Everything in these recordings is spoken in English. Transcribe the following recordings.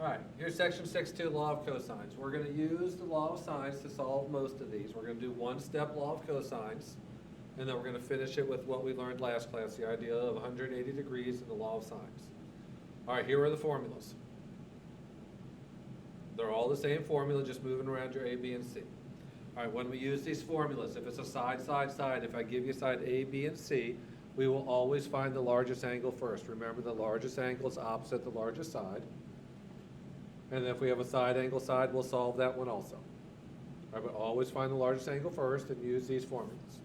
All right, here's section 6.2, law of cosines. We're going to use the law of sines to solve most of these. We're going to do one-step law of cosines, and then we're going to finish it with what we learned last class, the idea of 180 degrees and the law of sines. All right, here are the formulas. They're all the same formula, just moving around your A, B, and C. All right, when we use these formulas, if it's a side, side, side, if I give you side A, B, and C, we will always find the largest angle first. Remember, the largest angle is opposite the largest side. And if we have a side angle side, we'll solve that one also. All right, but always find the largest angle first and use these formulas.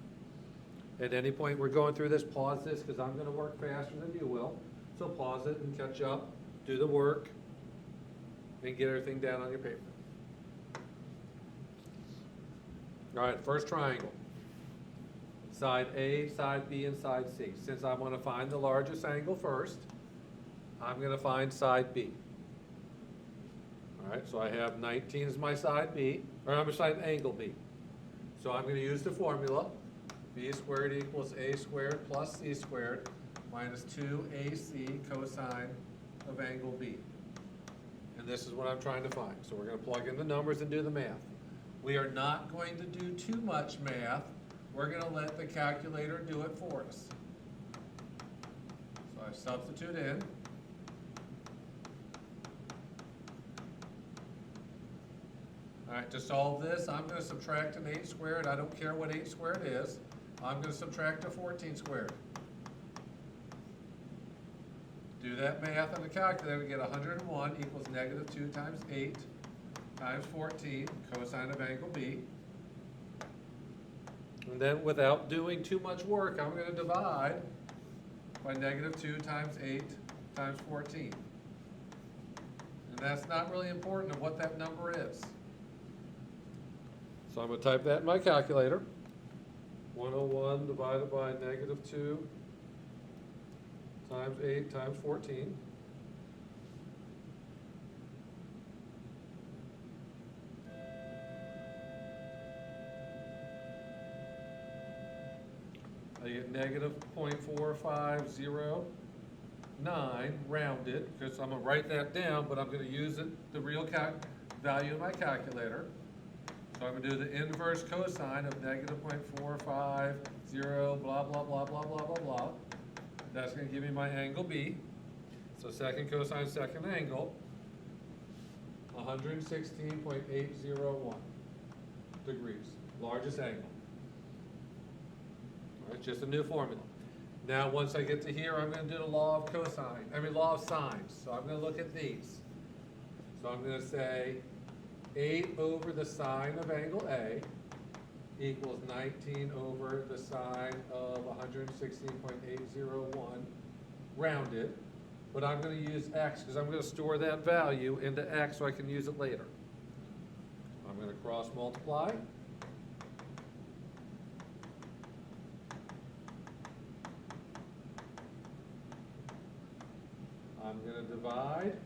At any point we're going through this, pause this, because I'm going to work faster than you will. So pause it and catch up, do the work, and get everything down on your paper. All right, first triangle. Side A, side B, and side C. Since I want to find the largest angle first, I'm going to find side B. All right, so I have 19 as my side B, or I'm side angle B. So I'm going to use the formula. B squared equals A squared plus C squared minus 2AC cosine of angle B. And this is what I'm trying to find. So we're going to plug in the numbers and do the math. We are not going to do too much math. We're going to let the calculator do it for us. So I substitute in. All right, to solve this, I'm going to subtract an 8 squared. I don't care what 8 squared is. I'm going to subtract a 14 squared. Do that math on the calculator, we get 101 equals negative 2 times 8 times 14 cosine of angle B. And then without doing too much work, I'm going to divide by negative 2 times 8 times 14. And that's not really important of what that number is. So I'm going to type that in my calculator. 101 divided by negative 2 times 8 times 14. I get negative 0.4509 rounded, because I'm going to write that down, but I'm going to use it, the real value of my calculator. So I'm going to do the inverse cosine of negative 0.450, blah, blah, blah, blah, blah, blah, blah. That's going to give me my angle B. So second cosine, second angle, 116.801 degrees, largest angle. All right, just a new formula. Now, once I get to here, I'm going to do the law of law of sines. So I'm going to look at these. So I'm going to say 8 over the sine of angle A equals 19 over the sine of 116.801 rounded. But I'm going to use x because I'm going to store that value into x so I can use it later. I'm going to cross multiply. I'm going to divide.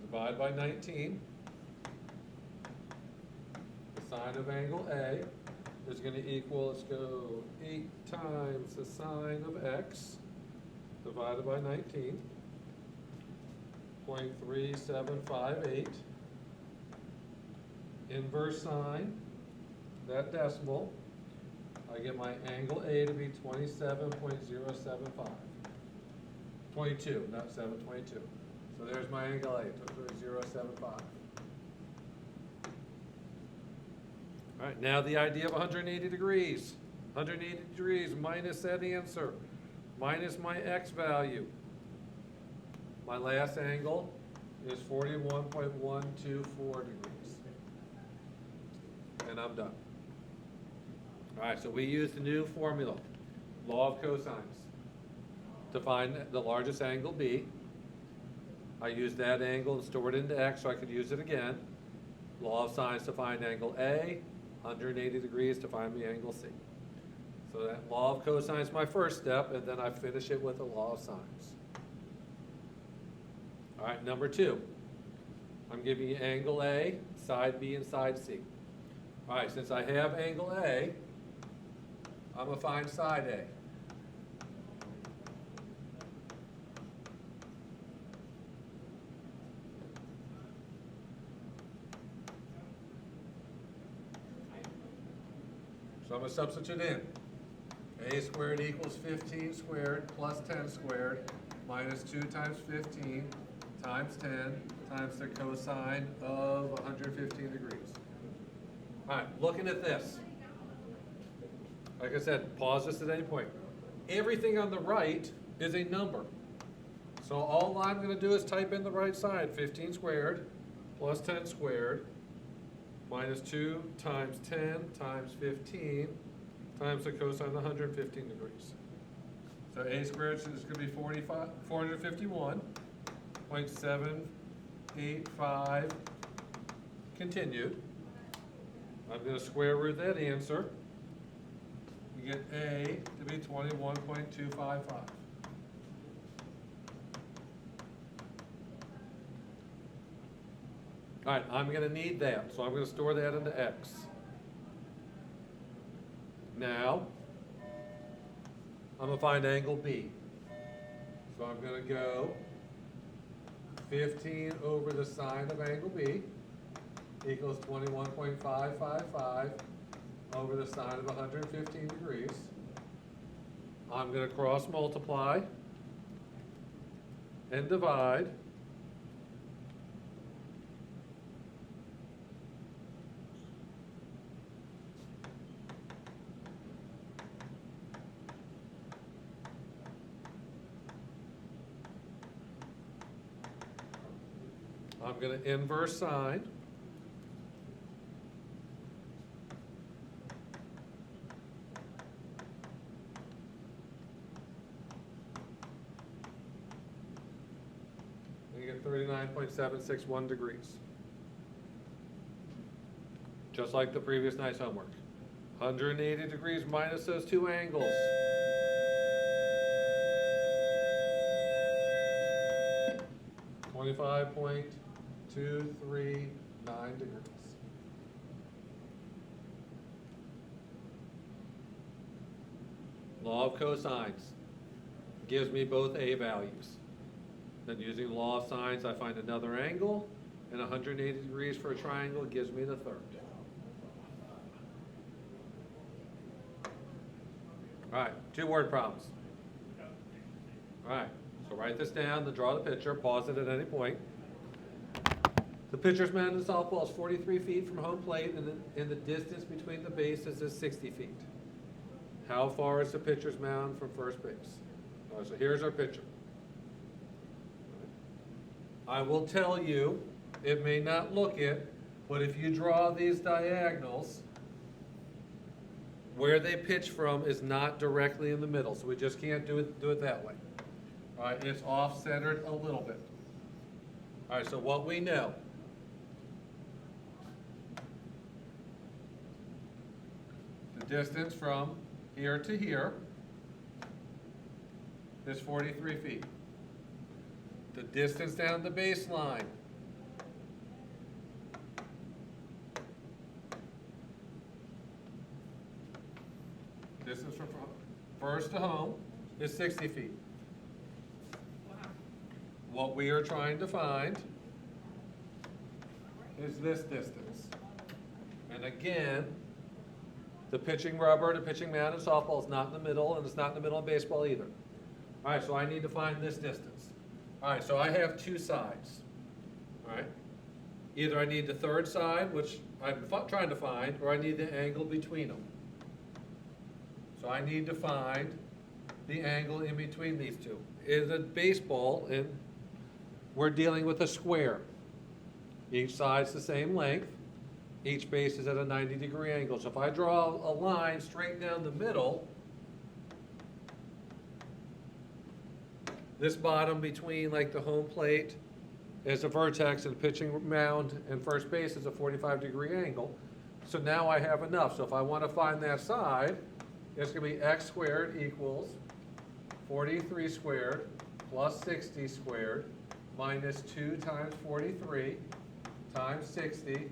Divide by 19. The sine of angle A is going to equal, let's go, 8 times the sine of x divided by 19. 0.3758. Inverse sine, that decimal, I get my angle A to be 27.075. 22, not 722. So there's my angle A, 0.075. All right, now the idea of 180 degrees. 180 degrees minus that answer, minus my x value. My last angle is 41.124 degrees. And I'm done. All right, so we use the new formula, law of cosines, to find the largest angle B. I use that angle and store it into x so I could use it again. Law of sines to find angle A, 180 degrees to find the angle C. So that law of cosines is my first step, and then I finish it with the law of sines. All right, number 2. I'm giving you angle A, side B, and side C. All right, since I have angle A, I'm gonna find side A. So I'm gonna substitute in. A squared equals 15 squared plus 10 squared minus 2 times 15 times 10 times the cosine of 115 degrees. All right, looking at this. Like I said, pause this at any point. Everything on the right is a number. So all I'm gonna do is type in the right side, 15 squared plus 10 squared minus 2 times 10 times 15 times the cosine of 115 degrees. So A squared is gonna be 451.785 continued. I'm gonna square root that answer. We get A to be 21.255. All right, I'm gonna need that, so I'm gonna store that into X. Now, I'm gonna find angle B. So I'm gonna go 15 over the sine of angle B equals 21.555 over the sine of 115 degrees. I'm gonna cross multiply and divide. I'm going to inverse sine. And you get 39.761 degrees. Just like the previous night's homework. 180 degrees minus those two angles. .239 degrees. Law of cosines gives me both A values. Then using law of sines, I find another angle, and 180 degrees for a triangle gives me the third. All right, 2 word problems. All right, so write this down, then draw the picture, pause it at any point. The pitcher's mound in softball is 43 feet from home plate, and the distance between the bases is 60 feet. How far is the pitcher's mound from first base? All right, so here's our pitcher. I will tell you, it may not look it, but if you draw these diagonals, where they pitch from is not directly in the middle, so we just can't do it that way. All right, it's off-centered a little bit. All right, so what we know. The distance from here to here is 43 feet. The distance down the baseline distance from first to home is 60 feet. What we are trying to find is this distance. And again, the pitching rubber, the pitching mound in softball is not in the middle, and it's not in the middle of baseball either. All right, so I need to find this distance. All right, so I have 2 sides. All right, either I need the third side, which I'm trying to find, or I need the angle between them. So I need to find the angle in between these two. In a baseball, and we're dealing with a square. Each side's the same length. Each base is at a 90-degree angle. So if I draw a line straight down the middle, this bottom between like the home plate is a vertex, and pitching mound and first base is a 45-degree angle. So now I have enough. So if I want to find that side, it's going to be x squared equals 43 squared plus 60 squared minus 2 times 43 times 60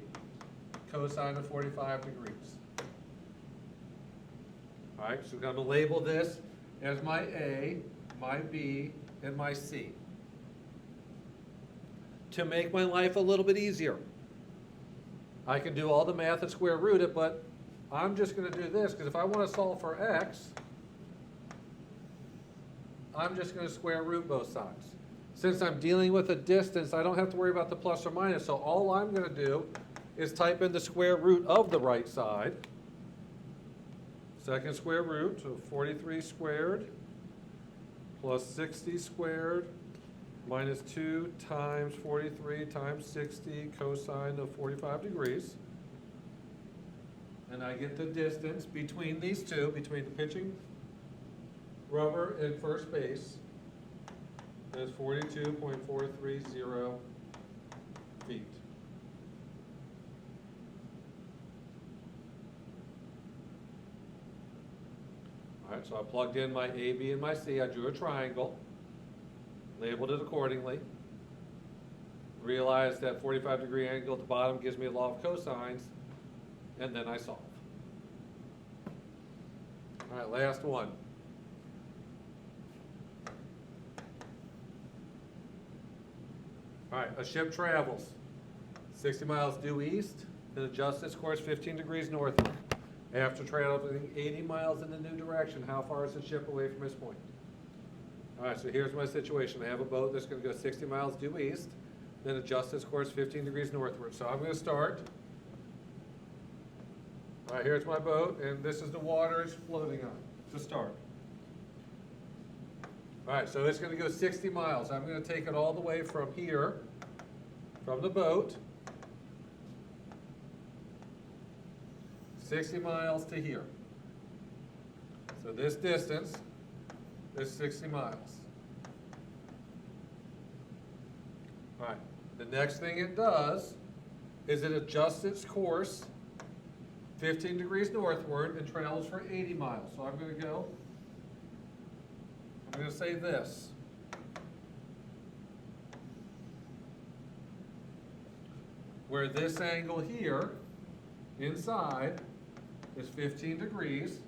cosine of 45 degrees. All right, so I'm going to label this as my A, my B, and my C. To make my life a little bit easier, I can do all the math and square root it, but I'm just going to do this, because if I want to solve for x, I'm just going to square root both sides. Since I'm dealing with a distance, I don't have to worry about the plus or minus, so all I'm going to do is type in the square root of the right side. Second square root of 43 squared plus 60 squared minus 2 times 43 times 60 cosine of 45 degrees. And I get the distance between these two, between the pitching rubber and first base, as 42.430 feet. All right, so I plugged in my A, B, and my C. I drew a triangle, labeled it accordingly, realized that 45-degree angle at the bottom gives me a law of cosines, and then I solve. All right, last one. All right, a ship travels 60 miles due east and adjusts its course 15 degrees northward. After traveling 80 miles in the new direction, how far is the ship away from its point? All right, so here's my situation. I have a boat that's going to go 60 miles due east, then adjust its course 15 degrees northward. So I'm going to start. All right, here's my boat, and this is the water it's floating on to start. All right, so it's going to go 60 miles. I'm going to take it all the way from here, from the boat, 60 miles to here. So this distance is 60 miles. All right, the next thing it does is it adjusts its course 15 degrees northward and travels for 80 miles. So I'm going to say this. Where this angle here, inside, is 15 degrees.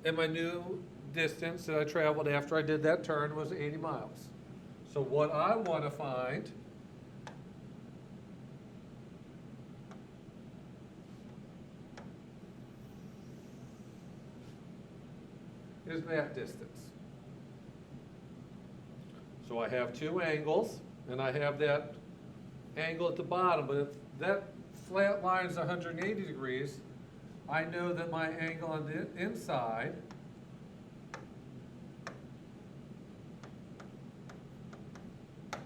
And my new distance that I traveled after I did that turn was 80 miles. So what I want to find is that distance. So I have two angles, and I have that angle at the bottom, but if that flat line is 180 degrees, I know that my angle on the inside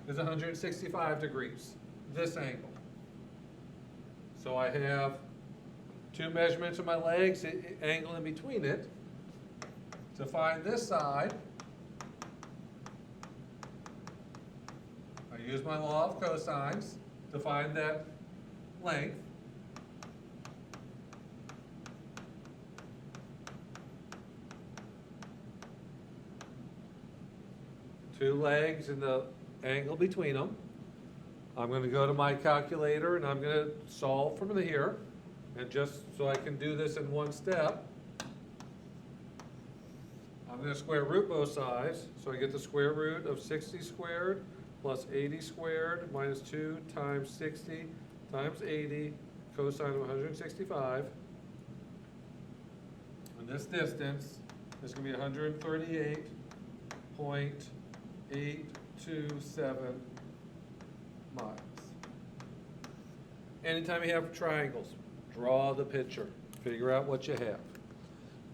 is 165 degrees, this angle. So I have two measurements of my legs, angle in between it. To find this side, I use my law of cosines to find that length. Two legs and the angle between them. I'm going to go to my calculator and I'm going to solve from here. And just so I can do this in one step, I'm going to square root both sides. So I get the square root of 60 squared plus 80 squared minus 2 times 60 times 80 cosine of 165. And this distance is going to be 138.827 miles. Anytime you have triangles, draw the picture. Figure out what you have.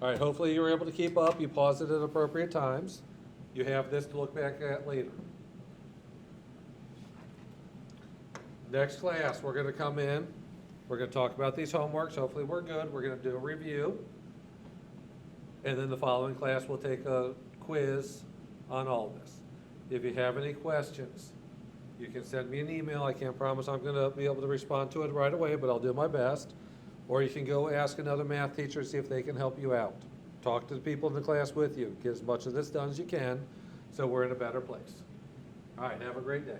All right, hopefully you were able to keep up. You pause it at appropriate times. You have this to look back at later. Next class, we're going to come in. We're going to talk about these homeworks. Hopefully we're good. We're going to do a review. And then the following class, we'll take a quiz on all of this. If you have any questions, you can send me an email. I can't promise I'm going to be able to respond to it right away, but I'll do my best. Or you can go ask another math teacher, see if they can help you out. Talk to the people in the class with you. Get as much of this done as you can so we're in a better place. All right, have a great day.